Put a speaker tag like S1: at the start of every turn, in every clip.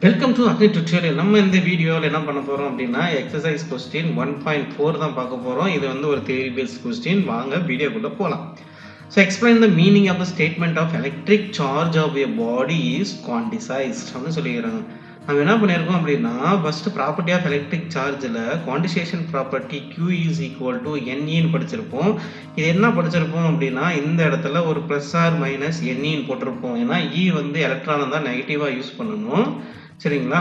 S1: Welcome to Agni tutorial. நம்ம இந்த வீடியோவில் என்ன பண்ண போகிறோம் அப்படின்னா எக்ஸசைஸ் கொஸ்டின் 1.4 தான் பார்க்க போகிறோம். இது வந்து ஒரு தியரி பேஸ்ட் கொஸ்டின். வாங்க வீடியோக்குள்ளே போகலாம். So explain the meaning of the statement of electric charge of a body is quantised அப்படின்னு சொல்லிக்கிறாங்க. நம்ம என்ன பண்ணியிருக்கோம் அப்படின்னா ஃபர்ஸ்ட் ப்ராப்பர்ட்டி ஆஃப் எலக்ட்ரிக் சார்ஜில் quantisation property Q is equal to NEன்னு படிச்சிருப்போம். இது என்ன படிச்சிருப்போம் அப்படின்னா இந்த இடத்துல ஒரு ப்ளஸ் ஆர் மைனஸ் NEன்னு போட்டிருப்போம். ஏன்னா E வந்து எலக்ட்ரானை தான் நெகட்டிவாக யூஸ் பண்ணணும். சரிங்களா?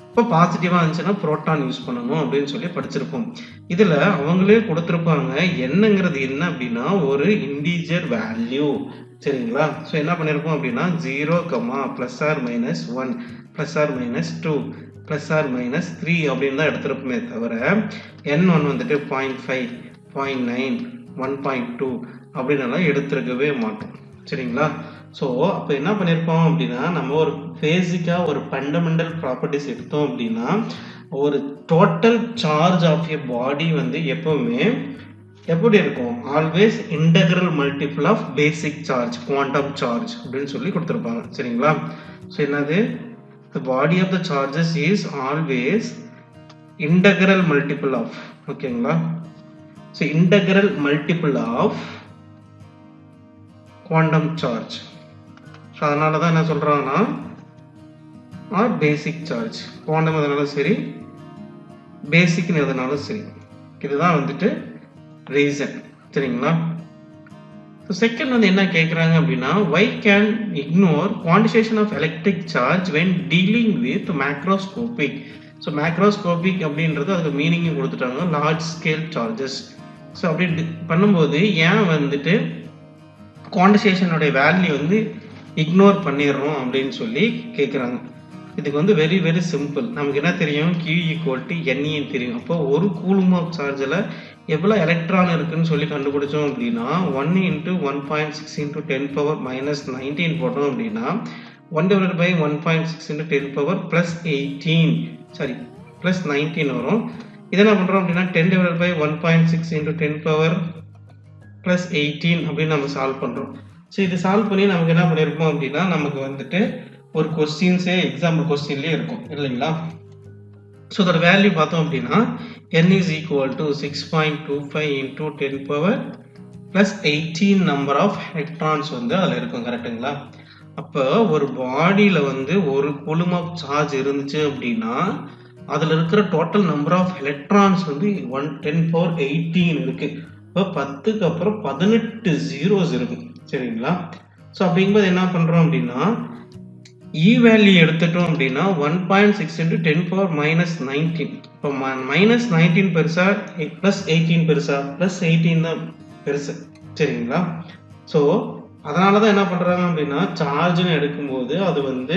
S1: இப்போ பாசிட்டிவாக இருந்துச்சுன்னா புரோட்டான் யூஸ் பண்ணணும் அப்படின்னு சொல்லி படிச்சிருப்போம். இதில் அவங்களே கொடுத்துருப்பாங்க என்னங்கிறது என்ன அப்படின்னா ஒரு இன்டீஜர் வேல்யூ. சரிங்களா? ஸோ என்ன பண்ணியிருப்போம் அப்படின்னா 0, plus or minus 1, plus or minus 2, plus or minus 3 அப்படின்னு தான் எடுத்திருப்போமே தவிர N1 வந்துட்டு 0.5, 0.9, 1.2 அப்படின்னு எடுத்திருக்கவே மாட்டோம். சரிங்களா? ஸோ அப்போ என்ன பண்ணியிருப்போம் அப்படின்னா நம்ம ஒரு பேசிக்காக ஒரு ஃபண்டமெண்டல் ப்ராப்பர்ட்டிஸ் எடுத்தோம் அப்படின்னா ஒரு total charge of a body வந்து எப்பவுமே எப்படி இருக்கும்? Always integral multiple of basic charge, quantum charge அப்படின்னு சொல்லி கொடுத்துருப்பாங்க. சரிங்களா? ஸோ என்னது? the body of the charges is always integral multiple of, ஓகேங்களா? So integral multiple of quantum charge. So அதனால தான் என்ன சொல்கிறாங்கன்னா ஆர் பேசிக் சார்ஜ். குவாண்டம் எதுனாலும் சரி, பேசிக்னு எதுனாலும் சரி, இதுதான் வந்துட்டு ரீசன். சரிங்களா? ஸோ செகண்ட் வந்து என்ன கேட்குறாங்க அப்படின்னா why can ignore quantization of electric charge when dealing with macroscopic. So macroscopic அப்படின்றது அதுக்கு மீனிங் கொடுத்துட்டாங்க லார்ஜ் ஸ்கேல் சார்ஜஸ். ஸோ அப்படி பண்ணும்போது ஏன் வந்துட்டு குவான்டிசேஷனுடைய வேல்யூ வந்து இக்னோர் பண்ணிடுறோம் அப்படின்னு சொல்லி கேட்குறாங்க. இதுக்கு வந்து வெரி வெரி சிம்பிள். நமக்கு என்ன தெரியும்? Q ஈக்குவல் டு NE தெரியும். அப்போ ஒரு கூலும் ஆஃப் சார்ஜில் எவ்வளோ எலக்ட்ரான் இருக்குன்னு சொல்லி கண்டுபிடிச்சோம் அப்படின்னா 1 × 1.6 × 10⁻−19 போட்டோம் அப்படின்னா 1/1.6 × 10⁻+18 சாரி +19 வரும். இதை என்ன பண்ணுறோம் அப்படின்னா 10/1.6 × 10⁻+18 அப்படின்னு நம்ம சால்வ் பண்ணுறோம். ஸோ இது சால்வ் பண்ணி நமக்கு என்ன பண்ணியிருப்போம் அப்படின்னா நமக்கு வந்துட்டு ஒரு கொஸ்டின்ஸே எக்ஸாம்பிள் கொஸ்டின்லேயே இருக்கும் இல்லைங்களா? ஸோ அதோட வேல்யூ பார்த்தோம் அப்படின்னா N is equal to 6.25 × 10⁻+18 number of electrons வந்து அதில் இருக்கும். கரெக்டுங்களா? அப்போ ஒரு பாடியில் வந்து ஒரு கூலும் ஆஃப் சார்ஜ் இருந்துச்சு அப்படின்னா அதில் இருக்கிற டோட்டல் நம்பர் ஆஃப் எலக்ட்ரான்ஸ் வந்து 10⁻18 இருக்கு. இப்போ 10க்கு அப்புறம் 18 zeros இருக்கும். சரிங்களா? ஸோ அப்படிங்கும்போது என்ன பண்ணுறோம் அப்படின்னா E வேல்யூ எடுத்துட்டோம் அப்படின்னா 1.6 × 10⁻−19. இப்போ -19 பெருசா +18 பெருசா? +18 தான் பெருசு. சரிங்களா? ஸோ அதனால தான் என்ன பண்ணுறாங்க அப்படின்னா சார்ஜ்னு எடுக்கும்போது அது வந்து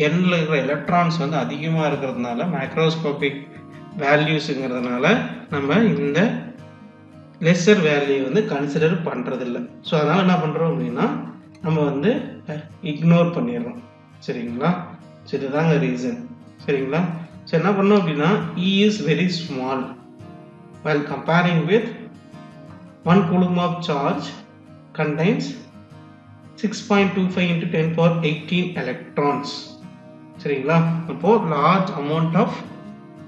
S1: எண்ணில் இருக்கிற எலக்ட்ரான்ஸ் வந்து அதிகமாக இருக்கிறதுனால மேக்ரோஸ்கோபிக் வேல்யூஸுங்கிறதுனால நம்ம இந்த லெஸ்ஸர் வேல்யூ வந்து கன்சிடர் பண்ணுறதில்ல. ஸோ அதனால் என்ன பண்ணுறோம் அப்படின்னா நம்ம வந்து இக்னோர் பண்ணிடுறோம். சரிங்களா? ஸோ இதுதாங்க ரீசன். சரிங்களா? ஸோ என்ன பண்ணோம் அப்படின்னா E is very small while comparing with 1 coulomb of charge contains 6.25 × 10⁻18 electrons. சரிங்களா? அப்போ லார்ஜ் அமௌண்ட் ஆஃப்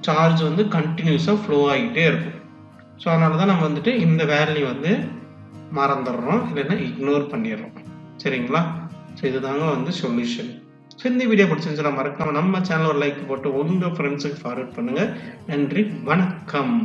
S1: சார்ஜ் வந்து கண்டினியூஸாக ஃப்ளோ ஆகிட்டே இருக்கும். ஸோ அதனால தான் நம்ம வந்துட்டு இந்த வேல்யூ வந்து மறந்துடுறோம், இல்லைன்னா இக்னோர் பண்ணிடுறோம். சரிங்களா? ஸோ இதுதாங்க வந்து சொல்யூஷன். ஸோ இந்த வீடியோ பிடிச்சிருந்துச்சுன்னா மறக்காம நம்ம சேனல் ஒரு லைக் போட்டு உங்கள் ஃப்ரெண்ட்ஸுக்கு ஃபார்வர்ட் பண்ணுங்கள். நன்றி, வணக்கம்.